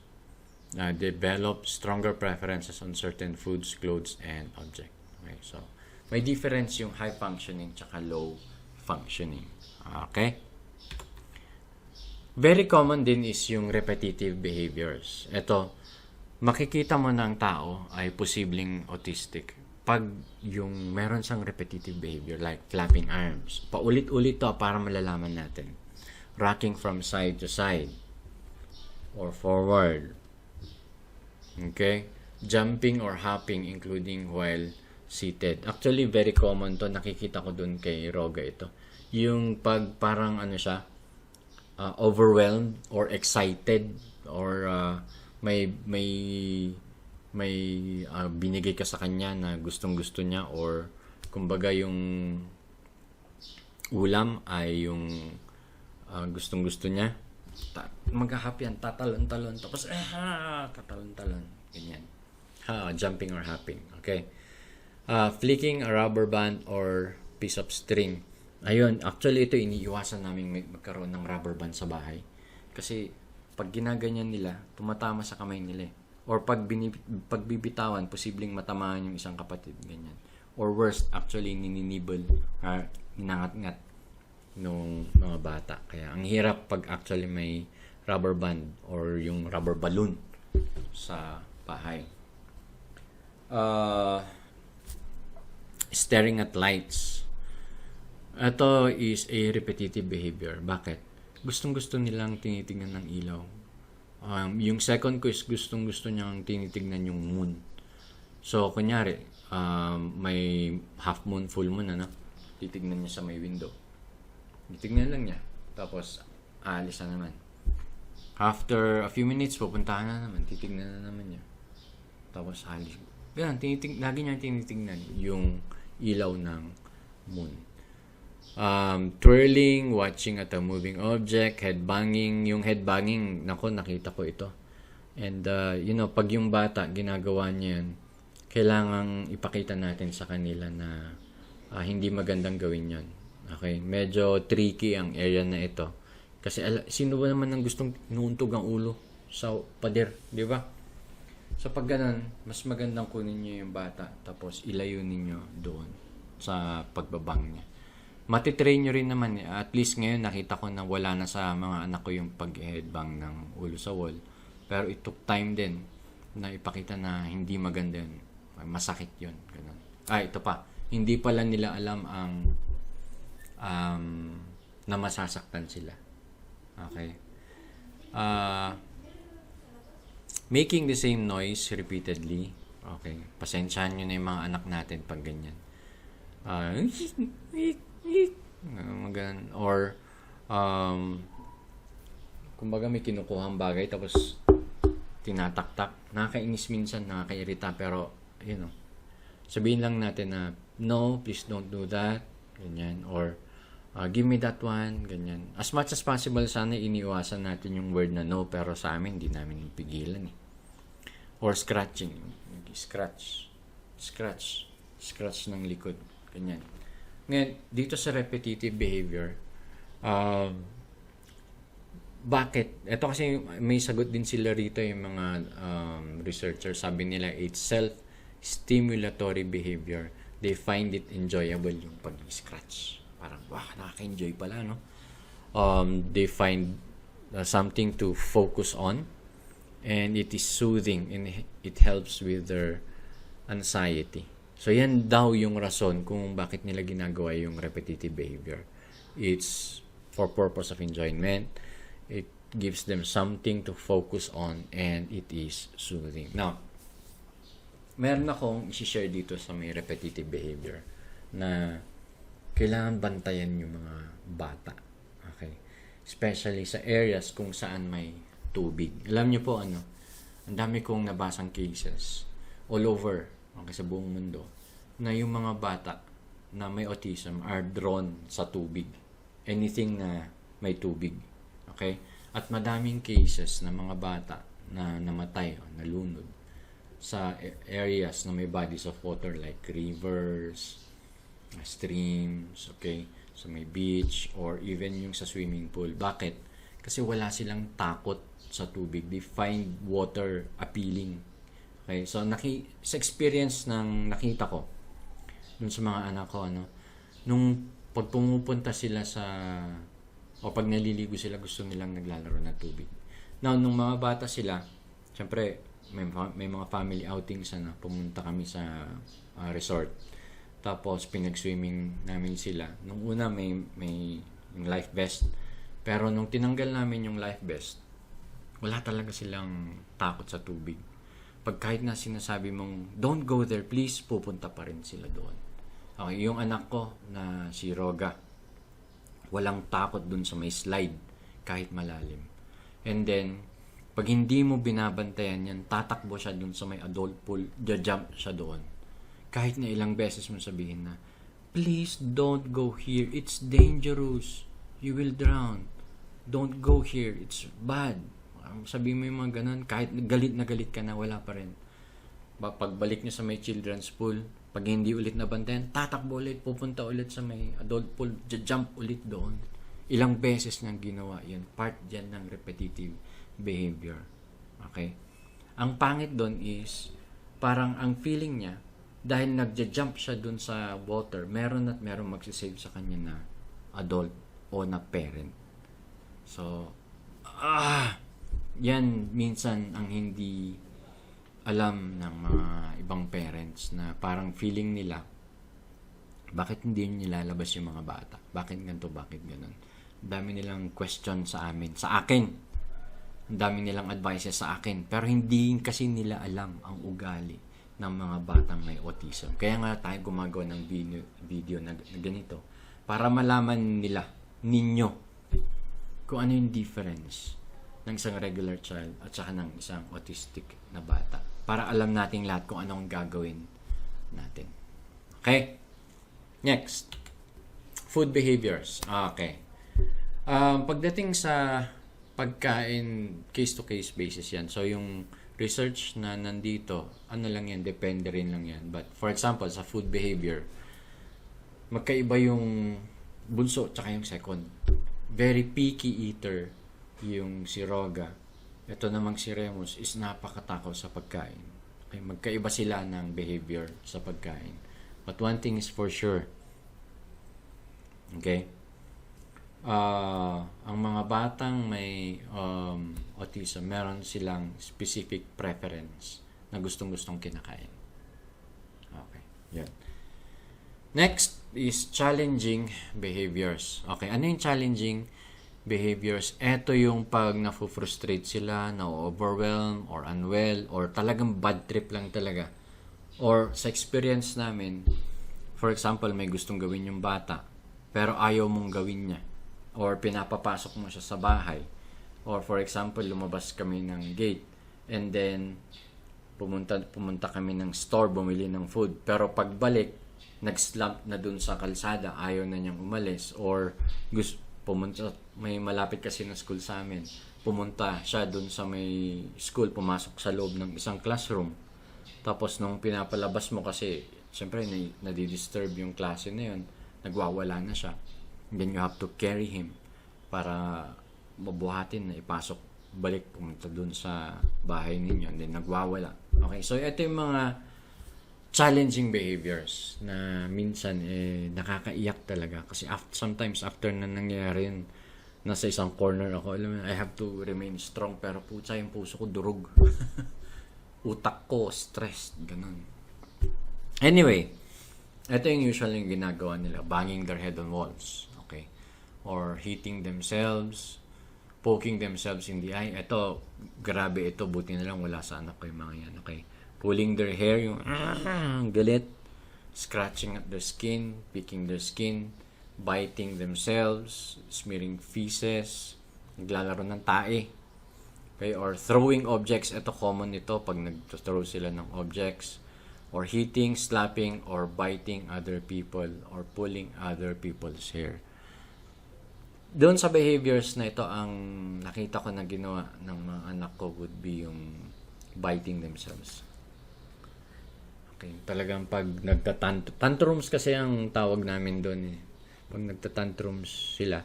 Develop stronger preferences on certain foods, clothes, and objects. Okay, so may difference yung high functioning tsaka low functioning. Okay? Very common din is yung repetitive behaviors. Ito, makikita mo ng tao ay posibleng autistic pag yung meron siyang repetitive behavior like flapping arms. Paulit-ulit to para malalaman natin. Rocking from side to side or forward. Okay? Jumping or hopping including while seated. Actually, very common to. Nakikita ko dun kay Roga ito. Yung pag parang ano siya, overwhelmed or excited or may binigay ka sa kanya na gustong-gusto niya or kumbaga yung ulam ay yung gustong-gusto niya. Mag-hap yan, tatalon-talon tapos tatalon-talon, ganyan. Jumping or hopping. Okay. Flicking a rubber band or piece of string. Ayun, actually ito iniiwasan namin magkaroon ng rubber band sa bahay. Kasi pag ginaganyan nila, tumatama sa kamay nila. Or pag bibitawan, posibleng matamaan yung isang kapatid, ganyan. Or worst, actually nininibol, ninangat-ngat nung mga bata. Kaya ang hirap pag actually may rubber band or yung rubber balloon sa bahay. Staring at lights. Ito is a repetitive behavior. Bakit? Gustong-gusto nilang tinitingnan ng ilaw. Yung second ko is gustong-gusto niyang tinitingnan yung moon. So, kunyari, may half moon, full moon, titignan niya sa may window. Titignan lang niya. Tapos, aalis na naman. After a few minutes, pupuntahan na naman. Titignan na naman niya. Tapos, aalis. Yan, lagi niya tinitingnan ilaw ng moon. Twirling, watching at a moving object, headbanging. Yung headbanging, nako, nakita ko ito. And, pag yung bata, ginagawa niya yan, kailangang ipakita natin sa kanila na hindi magandang gawin yon. Okay? Medyo tricky ang area na ito. Kasi sino ba naman ang gustong inuuntog ang ulo sa pader, di ba? So pag ganun, mas magandang kunin niyo yung bata tapos ilayo ninyo doon sa pagbabang niya. Matitrain nyo rin naman. At least ngayon nakita ko na wala na sa mga anak ko yung pag-headbang ng ulo sa wall. Pero it took time din na ipakita na hindi maganda yun. Masakit yun. Ganun. Ito pa. Hindi pala nila alam ang na masasaktan sila. Okay. Making the same noise repeatedly. Okay. Pasensyahan nyo na yung mga anak natin pag ganyan. Or kumbaga may kinukuhang bagay tapos tinataktak. Nakakainis minsan, nakakairita, pero sabihin lang natin na no, please don't do that, ganyan, or give me that one, ganyan. As much as possible, sana iniiwasan natin yung word na no, pero sa amin hindi namin pigilan or scratching, scratch ng likod, ganyan. Ngayon, dito sa repetitive behavior, bakit? Ito kasi may sagot din sila rito yung mga researchers. Sabi nila, it's self-stimulatory behavior. They find it enjoyable yung pag-scratch. Parang, nakaka-enjoy pala, no? They find something to focus on, and it is soothing, and it helps with their anxiety. So, yan daw yung rason kung bakit nila ginagawa yung repetitive behavior. It's for purpose of enjoyment. It gives them something to focus on, and it is soothing. Now, meron akong i-share dito sa may repetitive behavior na kailangan bantayan yung mga bata. Okay? Especially sa areas kung saan may tubig. Alam nyo po, ang dami kong nabasang cases all over sa buong mundo na yung mga bata na may autism are drawn sa tubig. Anything na may tubig. Okay? At madaming cases na mga bata na namatay o nalunod sa areas na may bodies of water like rivers, streams, okay? So may beach or even yung sa swimming pool. Bakit? Kasi wala silang takot sa tubig. They find water appealing. Okay? So sa experience ng nakita ko dun sa mga anak ko, nung pag pumupunta sila o pag naliligo sila, gusto nilang naglalaro ng tubig. Now, nung mga bata sila, syempre, may mga family outings pumunta kami sa resort. Tapos, pinag-swimming namin sila. Nung una, may yung life vest. Pero nung tinanggal namin yung life vest, wala talaga silang takot sa tubig. Pag kahit na sinasabi mong, don't go there, please, pupunta pa rin sila doon. Okay, yung anak ko na si Roga, walang takot dun sa may slide kahit malalim. And then, pag hindi mo binabantayan yan, tatakbo siya dun sa may adult pool, jump siya doon. Kahit na ilang beses mo sabihin na, please don't go here, it's dangerous, you will drown. Don't go here, it's bad. Sabihin mo yung mga ganun, kahit galit na galit ka na, wala pa rin. Pagbalik niya sa may children's pool, pag hindi ulit nabantayan, tatakbo ulit, pupunta ulit sa may adult pool, jump ulit doon. Ilang beses niyang ginawa yan. Part dyan ng repetitive behavior. Okay? Ang pangit doon is, parang ang feeling niya, dahil nagja-jump siya doon sa water, meron magsisave sa kanya na adult o na parent. So, yan minsan ang hindi alam ng mga ibang parents na parang feeling nila, bakit hindi nilalabas yung mga bata? Bakit ganito? Bakit ganun? Ang dami nilang question sa akin. Ang dami nilang advices sa akin. Pero hindi kasi nila alam ang ugali ng mga batang may autism. Kaya nga tayo gumagawa ng video na ganito para malaman ninyo kung ano yung difference ng isang regular child at saka ng isang autistic na bata. Para alam natin lahat kung anong gagawin natin. Okay? Next, food behaviors. Okay. Pagdating sa pagkain, case-to-case basis yan. So, yung research na nandito, ano lang yan, depende rin lang yan. But, for example, sa food behavior, magkaiba yung bunso tsaka yung second. Very picky eater yung si Roga. Ito namang si Remus is napakatakaw sa pagkain. Okay, magkaiba sila ng behavior sa pagkain. But one thing is for sure. Okay? Ang mga batang may autism, meron silang specific preference na gustong-gustong kinakain. Okay, yan. Next is challenging behaviors. Okay, ano yung challenging behaviors? Ito yung pag na-frustrate sila, na-overwhelm, or unwell, or talagang bad trip lang talaga. Or sa experience namin, for example, may gustong gawin yung bata, pero ayaw mong gawin niya. Or pinapapasok mo siya sa bahay. Or for example, lumabas kami ng gate and then pumunta kami ng store, bumili ng food. Pero pagbalik, nag-slump na dun sa kalsada, ayaw na niyang umalis. Or pumunta, may malapit kasi na school sa amin. Pumunta siya dun sa may school, pumasok sa loob ng isang classroom. Tapos nung pinapalabas mo kasi, siyempre nadidisturb yung klase na yun, nagwawala na siya. And then you have to carry him para mabuhatin na ipasok balik pumunta dun sa bahay ninyo and then nagwawala. Okay, so ito yung mga challenging behaviors na minsan nakakaiyak talaga kasi sometimes after na nangyari yun, nasa isang corner ako, alam mo, I have to remain strong pero putsa yung puso ko durog. Utak ko stressed, ganun. Anyway, ito yung usually yung ginagawa nila, banging their head on walls. Okay? Or hitting themselves, poking themselves in the eye. Ito, grabe ito. Buti na lang wala sa anak ko yung mga yan. Okay? Pulling their hair, yung galit. Scratching at their skin, picking their skin, biting themselves, smearing feces, naglalaro ng tae. Okay? Or throwing objects. Ito common ito pag nag-throw sila ng objects. Or hitting, slapping, or biting other people, or pulling other people's hair. Doon sa behaviors na ito, ang nakita ko na ginawa ng mga anak ko would be yung biting themselves. Okay, talagang pag tantrums kasi ang tawag namin doon eh. Pag nagtatantrums sila,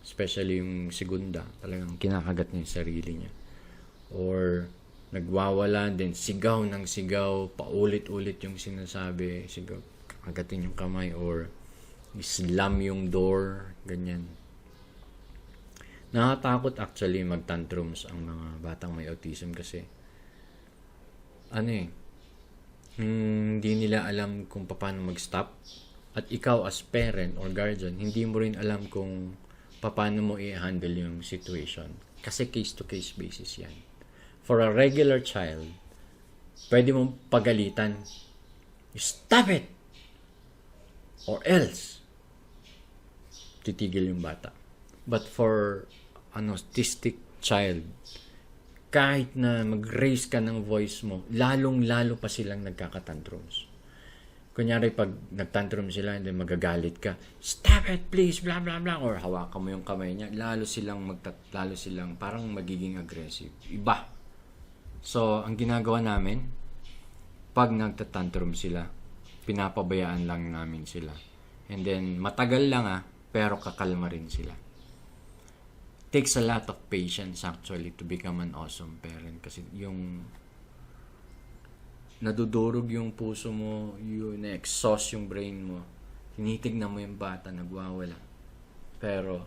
especially yung segunda, talagang kinakagat niya yung sarili niya. Or nagwawala din, sigaw ng sigaw, paulit-ulit yung sinasabi, sigaw, kagatin yung kamay, or slam yung door, ganyan. Nakatakot actually mag-tantrums ang mga batang may autism kasi hindi nila alam kung paano mag-stop, at ikaw as parent or guardian, hindi mo rin alam kung paano mo i-handle yung situation kasi case-to-case basis yan. For a regular child, pwede mong pagalitan. Stop it! Or else, titigil yung bata. But for an autistic child, kahit na mag-raise ka ng voice mo, lalong-lalo pa silang nagkakatantrums. Kunyari, pag nagtantrum sila, and then magagalit ka, stop it, please, blah, blah, blah, or hawakan mo yung kamay niya, lalo silang parang magiging aggressive. Iba. So, ang ginagawa namin, pag nagtatantrum sila, pinapabayaan lang namin sila. And then, matagal lang pero kakalma rin sila. Takes a lot of patience actually to become an awesome parent. Kasi yung nadudurog yung puso mo, yung na-exhaust yung brain mo, tinitignan mo yung bata, nagwawala. Pero,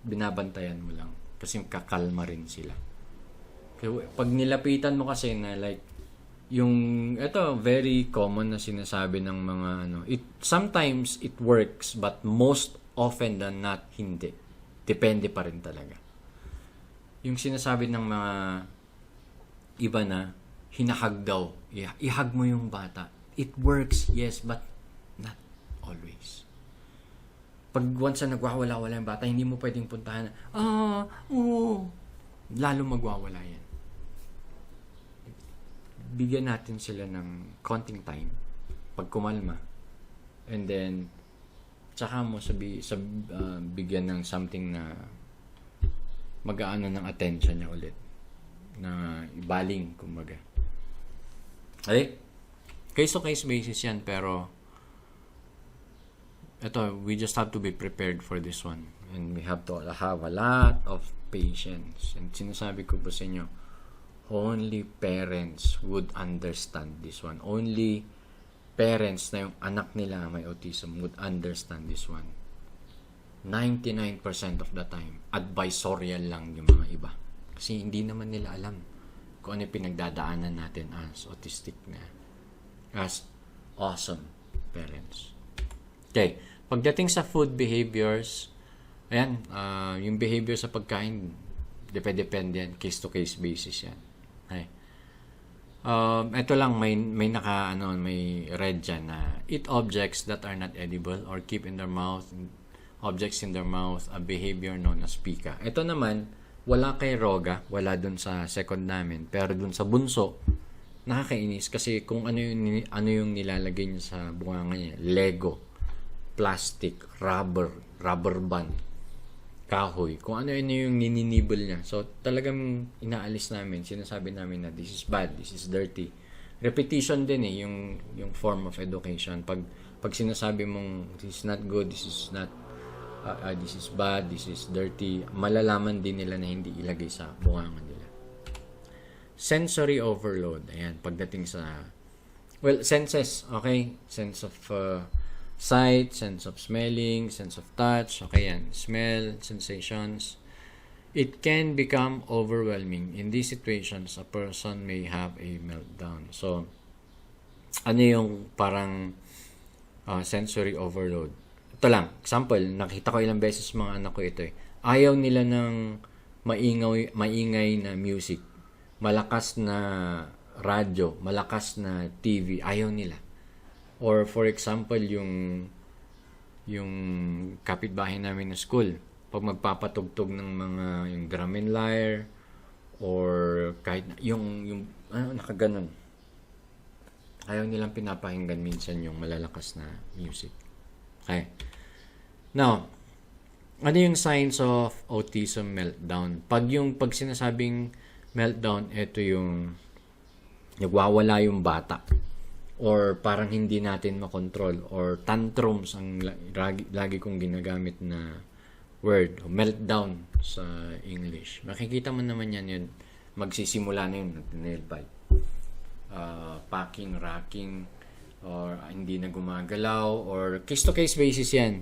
binabantayan mo lang. Kasi kakalma rin sila. Pag nilapitan mo kasi na like yung ito very common na sinasabi ng mga sometimes it works but most often than not hindi. Depende pa rin talaga. Yung sinasabi ng mga iba na hinahag daw, ihag mo yung bata. It works, yes, but not always. Pag once na nagwawala-wala yung bata, hindi mo pwedeng puntahan lalo magwawala yan. Bigyan natin sila ng konting time. Pag kumalma, And then, tsaka mo bigyan ng something na mag-aano ng attention niya ulit. Na ibaling, kumbaga. Okay? Case-to-case basis yan, pero we just have to be prepared for this one. And we have to have a lot of patience. And sinasabi ko po sa inyo, only parents would understand this one. Only parents na yung anak nila may autism would understand this one. 99% of the time, advisorial lang yung mga iba. Kasi hindi naman nila alam kung ano yung pinagdadaanan natin as autistic na, as awesome parents. Okay, pagdating sa food behaviors, ayan, yung behavior sa pagkain, depende yan, case-to-case basis yan. Okay. Ito lang, may red dyan na eat objects that are not edible or keep in their mouth, objects in their mouth, a behavior known as pika. Ito naman, wala kay Roga, wala dun sa second namin, pero dun sa bunso, nakakainis kasi kung ano yung nilalagay niya sa bunganga niya, Lego, plastic, rubber band, kahoy, kung ano yung nininibble niya. So, talagang inaalis namin, sinasabi namin na this is bad, this is dirty. Repetition din yung form of education. Pag sinasabi mong this is not good, this is not this is bad, this is dirty, malalaman din nila na hindi ilagay sa bunganga nila. Sensory overload. Ayan, pagdating sa senses, okay? Sense of sight, sense of smelling, sense of touch, okay yan. Smell, sensations. It can become overwhelming. In these situations, a person may have a meltdown. So, ano yung parang sensory overload? Ito lang, example, nakita ko ilang beses mga anak ko ito eh. Ayaw nila ng maingay na music, malakas na radyo, malakas na TV, ayaw nila. Or for example, yung kapitbahay namin na school, pag magpapatugtog ng yung drum and lyre, or kahit yung nakaganon, ayaw nilang pinapakinggan minsan yung malalakas na music. Okay. Now, ano yung signs of autism meltdown? Pag sinasabing meltdown, ito yung nagwawala yung bata. Or parang hindi natin makontrol. Or tantrums ang lagi kong ginagamit na word. Meltdown sa English. Makikita mo naman yun. Magsisimula na yun. Nail bite. Packing, racking, or hindi na gumagalaw, or case-to-case basis yan.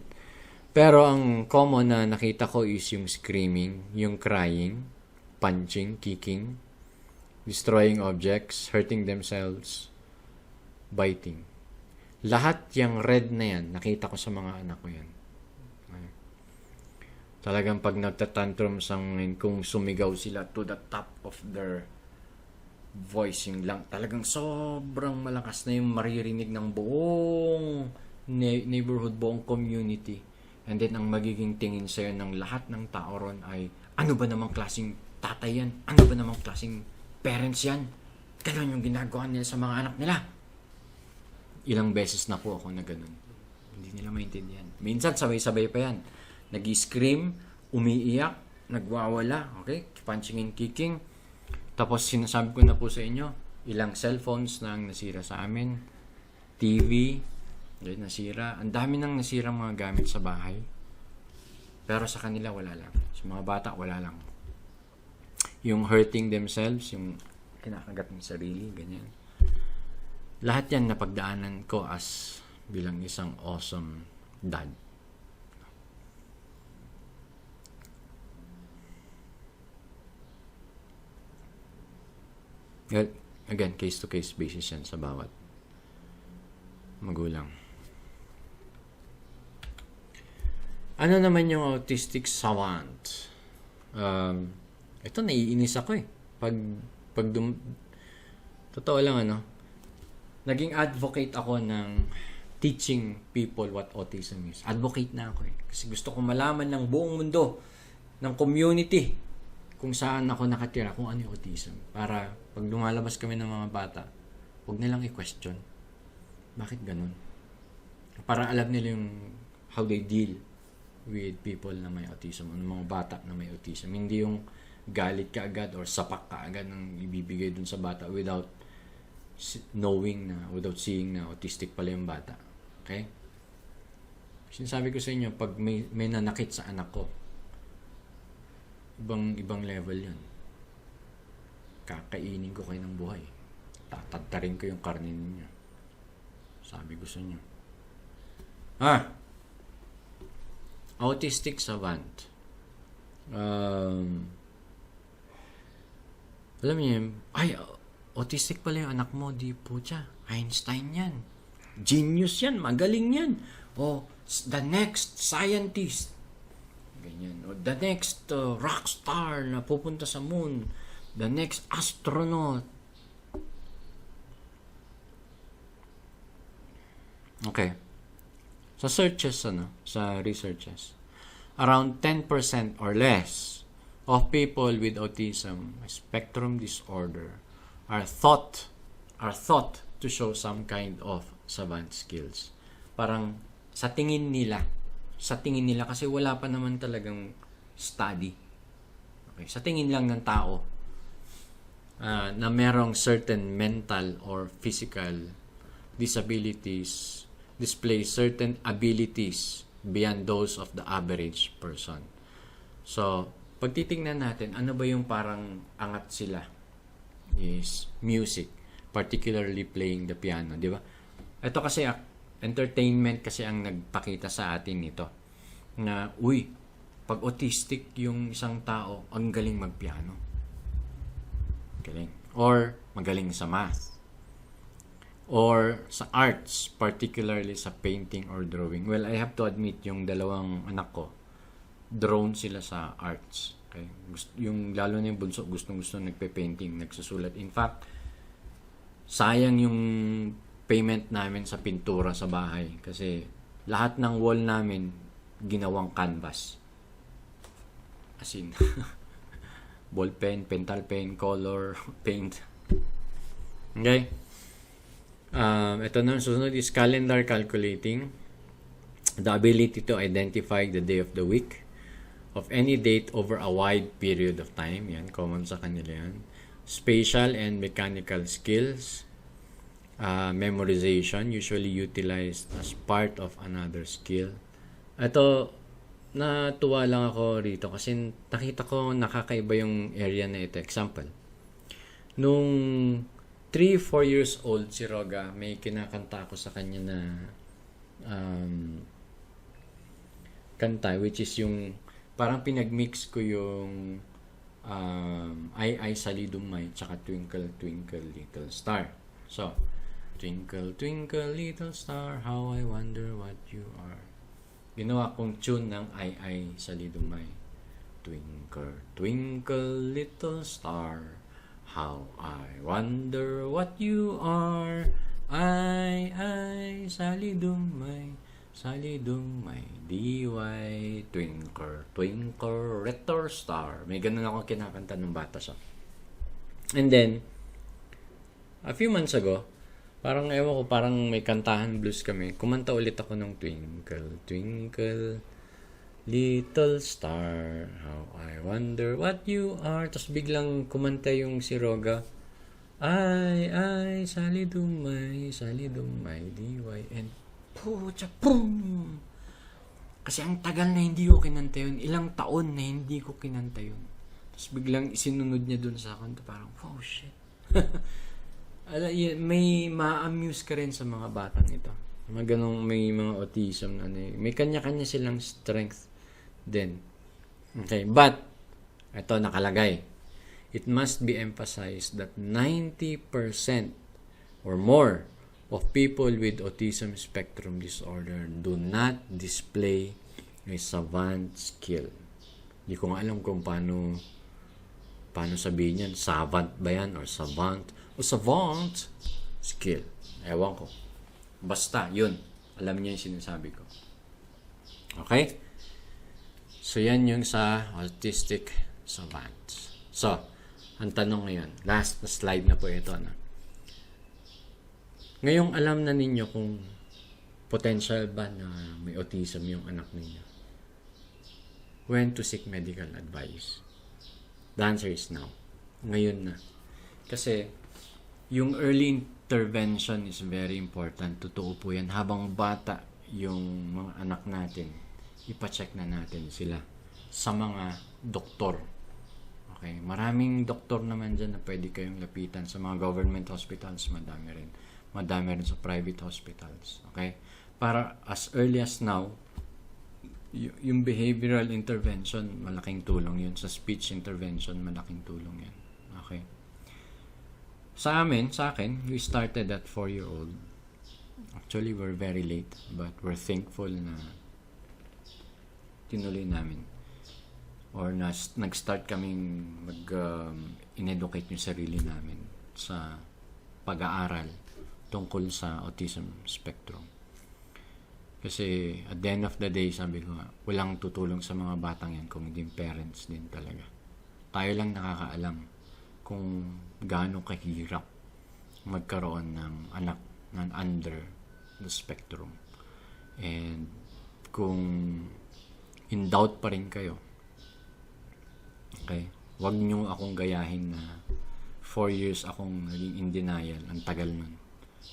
Pero ang common na nakita ko is yung screaming, yung crying, punching, kicking, destroying objects, hurting themselves, biting. Lahat yung red na yan, nakita ko sa mga anak ko yan. Talagang pag nagtatantrums kung sumigaw sila to the top of their voice, yung lang, talagang sobrang malakas na yung maririnig ng buong neighborhood, buong community. And then, ang magiging tingin sa'yo ng lahat ng tao ron ay, ano ba namang klaseng tatay yan? Ano ba namang klaseng parents yan? Ganun yung ginagawa nila sa mga anak nila. Ilang beses na po ako na ganun. Hindi nila maintindihan. Minsan, sabay-sabay pa yan. Nag-scream, umiiyak, nagwawala, okay? Punching and kicking. Tapos sinasabi ko na po sa inyo, ilang cellphones na ang nasira sa amin, TV, nasira. Ang dami nang nasira mga gamit sa bahay. Pero sa kanila, wala lang. Sa mga bata, wala lang. Yung hurting themselves, yung kinakagat ng sarili, ganyan. Lahat yan napagdaanan ko as bilang isang awesome dad. Again, case-to-case basis yan sa bawat magulang. Ano naman yung autistic savant? Ito, naiinis ako eh. Totoo lang, naging advocate ako ng teaching people what autism is. Advocate na ako eh. Kasi gusto ko malaman ng buong mundo, ng community, kung saan ako nakatira, kung ano yung autism. Para pag lumalabas kami ng mga bata, huwag nilang i-question. Bakit ganun? Para alam nila yung how they deal with people na may autism, mga bata na may autism. Hindi yung galit ka agad or sapak ka agad ng ibibigay dun sa bata without knowing na, without seeing na autistic pala yung bata. Okay? Sinasabi ko sa inyo, pag may nanakit sa anak ko, ibang level yun. Kakainin ko kayo ng buhay. Tatadtarin ko yung karne ninyo. Sabi ko sa inyo. Autistic savant. Alam niyo, autistic pala yung anak mo, di po siya. Einstein yan. Genius yan, magaling yan. The next scientist. Ganyan. The next rock star na pupunta sa moon. The next astronaut. Okay. Sa searches, sa researches, around 10% or less of people with autism spectrum disorder are thought to show some kind of savant skills. Parang sa tingin nila kasi wala pa naman talagang study. Okay, sa tingin lang ng tao na merong certain mental or physical disabilities, display certain abilities beyond those of the average person. So, pag titingnan natin, ano ba yung parang angat sila is music, particularly playing the piano, di ba? Ito kasi entertainment kasi ang nagpakita sa atin nito na, pag autistic yung isang tao, ang galing magpiano. Galing. Or magaling sa math. Or sa arts, particularly sa painting or drawing. Well, I have to admit, yung dalawang anak ko, drawn sila sa arts. Okay? Yung lalo na yung bunso, gustong-gusto nagpe-painting, nagsusulat. In fact, sayang yung payment namin sa pintura sa bahay kasi lahat ng wall namin ginawang canvas. As in, ball pen, pentel pen, color, paint. Okay? Ito na, susunod is calendar calculating. The ability to identify the day of the week of any date over a wide period of time. Yan, common sa kanila yan. Spatial and mechanical skills. Memorization, usually utilized as part of another skill. Ito, natuwa lang ako rito kasi nakita ko nakakaiba yung area na ito. Example, nung 3-4 years old si Roga, may kinakanta ako sa kanya na kanta, which is yung parang pinagmix ko yung Ay Salidumay tsaka Twinkle Twinkle Little Star. So, Twinkle Twinkle Little Star, how I wonder what you are. Ginawa kong tune ng Ay Salidumay. Twinkle Twinkle Little Star, how I wonder what you are. Ay, salidumay, salidumay, diway, twinkle, twinkle, little star. May ganun ako kinakanta ng bata siya. And then, a few months ago, parang ewan ko, parang may kantahan blues kami. Kumanta ulit ako ng Twinkle, Twinkle, Little Star, how I wonder what you are. Tapos biglang kumanta yung si Roga. Ay, salidumay, salidumay, diway, and pucha, boom! Kasi ang tagal na hindi ko kinanta yun. Ilang taon na hindi ko kinanta yun. Tapos biglang isinunod niya dun sa kanta. Parang, oh shit. May ma-amuse ka rin sa mga batang ito. Mga ganong, may mga autism. May kanya-kanya silang strength din. Okay, but, ito nakalagay. It must be emphasized that 90% or more of people with autism spectrum disorder do not display a savant skill. Hindi ko nga alam kung paano sabihin yan. Savant ba yan? Or savant? O savant skill. Ewan ko. Basta, yun. Alam niyo yung sinasabi ko. Okay? So, yan yung sa autistic savant. So, ang tanong ngayon, last slide na po ito. Ngayong alam na ninyo kung potential ba na may autism yung anak ninyo? When to seek medical advice? The answer is now. Ngayon na. Kasi yung early intervention is very important. Totoo po yan. Habang bata yung mga anak natin, ipacheck na natin sila sa mga doktor. Okay? Maraming doktor naman dyan na pwede kayong lapitan. Sa mga government hospitals, madami rin. Madami rin sa private hospitals. Okay? Para as early as now, yung behavioral intervention, malaking tulong yun. Sa speech intervention, malaking tulong yan. Okay? Sa akin, we started at 4-year-old. Actually, we're very late, but we're thankful na tinuloy namin. Or nag-start kaming in-educate yung sarili namin sa pag-aaral tungkol sa autism spectrum. Kasi at the end of the day, sabi ko nga, walang tutulong sa mga batang yan kung hindi parents din talaga. Tayo lang nakakaalam kung gaano kahirap magkaroon ng anak na under the spectrum. And kung in doubt pa rin kayo, okay, wag nyo akong gayahin na 4 years akong naging in denial. Ang tagal nun.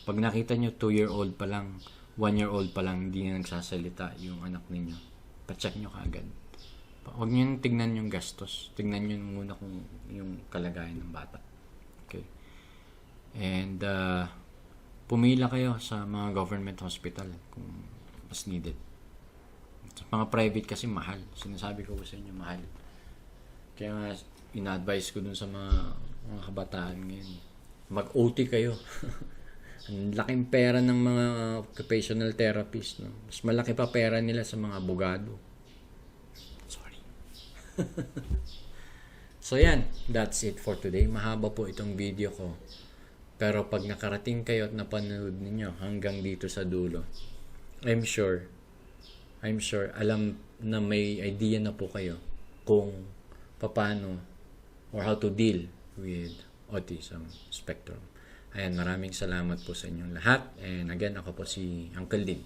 Pag nakita nyo 2-year-old pa lang, 1-year-old pa lang, hindi na nagsasalita yung anak ninyo, pacheck nyo kaagad. Huwag nyo tignan yung gastos. Tignan nyo muna kung yung kalagayan ng bata. Okay. And pumila kayo sa mga government hospital kung mas needed. Sa mga private kasi mahal. Sinasabi ko sa inyo, mahal. Kaya nga, ina-advise ko dun sa mga kabataan ngayon. Mag-OT kayo. Ang laking pera ng mga occupational therapist, no? Mas malaki pa pera nila sa mga abogado. Sorry. So yan, that's it for today. Mahaba po itong video ko. Pero pag nakarating kayo at napanood ninyo hanggang dito sa dulo, I'm sure, alam na may idea na po kayo kung paano or how to deal with autism spectrum. Ayan, maraming salamat po sa inyong lahat. And again, ako po si Uncle Din.